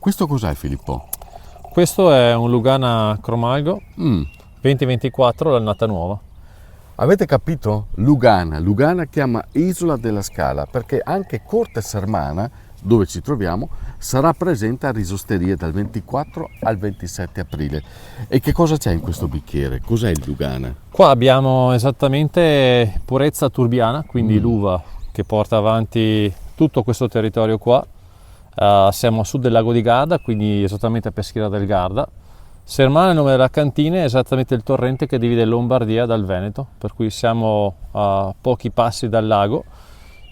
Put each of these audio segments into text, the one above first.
Questo cos'è, Filippo? Questo è un Lugana Cromalgo 2024, l'annata nuova. Avete capito? Lugana chiama Isola della Scala perché anche Corte Sermana, dove ci troviamo, sarà presente a Risosteria dal 24 al 27 aprile. E che cosa c'è in questo bicchiere? Cos'è il Lugana? Qua abbiamo esattamente purezza turbiana, quindi l'uva che porta avanti tutto questo territorio qua. Siamo a sud del lago di Garda, quindi esattamente a Peschiera del Garda. Sermana è il nome della cantina, è esattamente il torrente che divide Lombardia dal Veneto, per cui siamo a pochi passi dal lago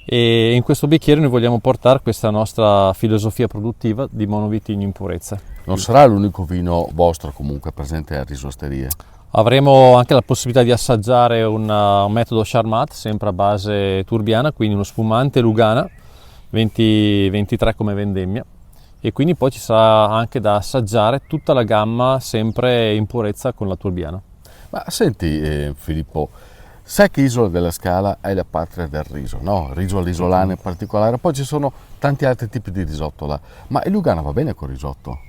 e in questo bicchiere noi vogliamo portare questa nostra filosofia produttiva di monovitigno in purezza. Non sarà l'unico vino vostro comunque presente a Risosteria? Avremo anche la possibilità di assaggiare un metodo Charmat, sempre a base turbiana, quindi uno spumante Lugana 2023 come vendemmia. E quindi poi ci sarà anche da assaggiare tutta la gamma sempre in purezza con la turbiana. Ma senti Filippo, sai che Isola della Scala è la patria del riso, no? Riso all'isolana in particolare, poi ci sono tanti altri tipi di risotto là, ma il Lugana va bene col risotto?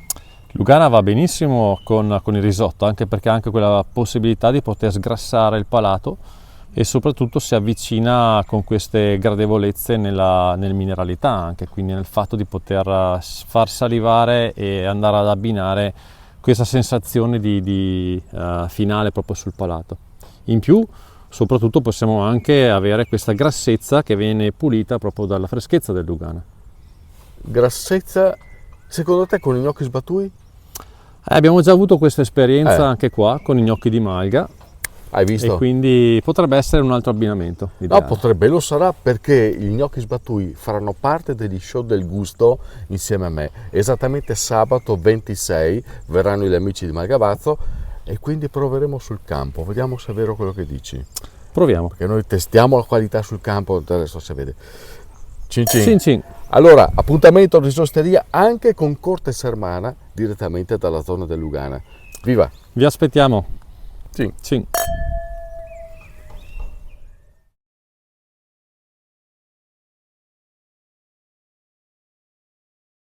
Lugana va benissimo con il risotto, anche perché ha anche quella possibilità di poter sgrassare il palato e soprattutto si avvicina con queste gradevolezze nel mineralità anche, quindi nel fatto di poter far salivare e andare ad abbinare questa sensazione di finale proprio sul palato. In più soprattutto possiamo anche avere questa grassezza che viene pulita proprio dalla freschezza del Lugana. Grassezza, secondo te con i gnocchi sbatui? Abbiamo già avuto questa esperienza anche qua con i gnocchi di malga. Hai visto? E quindi potrebbe essere un altro abbinamento. No, potrebbe, lo sarà perché gli gnocchi sbatui faranno parte degli show del gusto insieme a me. Esattamente sabato 26 verranno gli amici di Malgavazzo e quindi proveremo sul campo. Vediamo se è vero quello che dici. Proviamo. Perché noi testiamo la qualità sul campo, adesso si vede. Cin cin. Cin cin. Allora, appuntamento a Risosteria anche con Corte Sermana direttamente dalla zona del Lugana. Viva! Vi aspettiamo. Sì. Cin.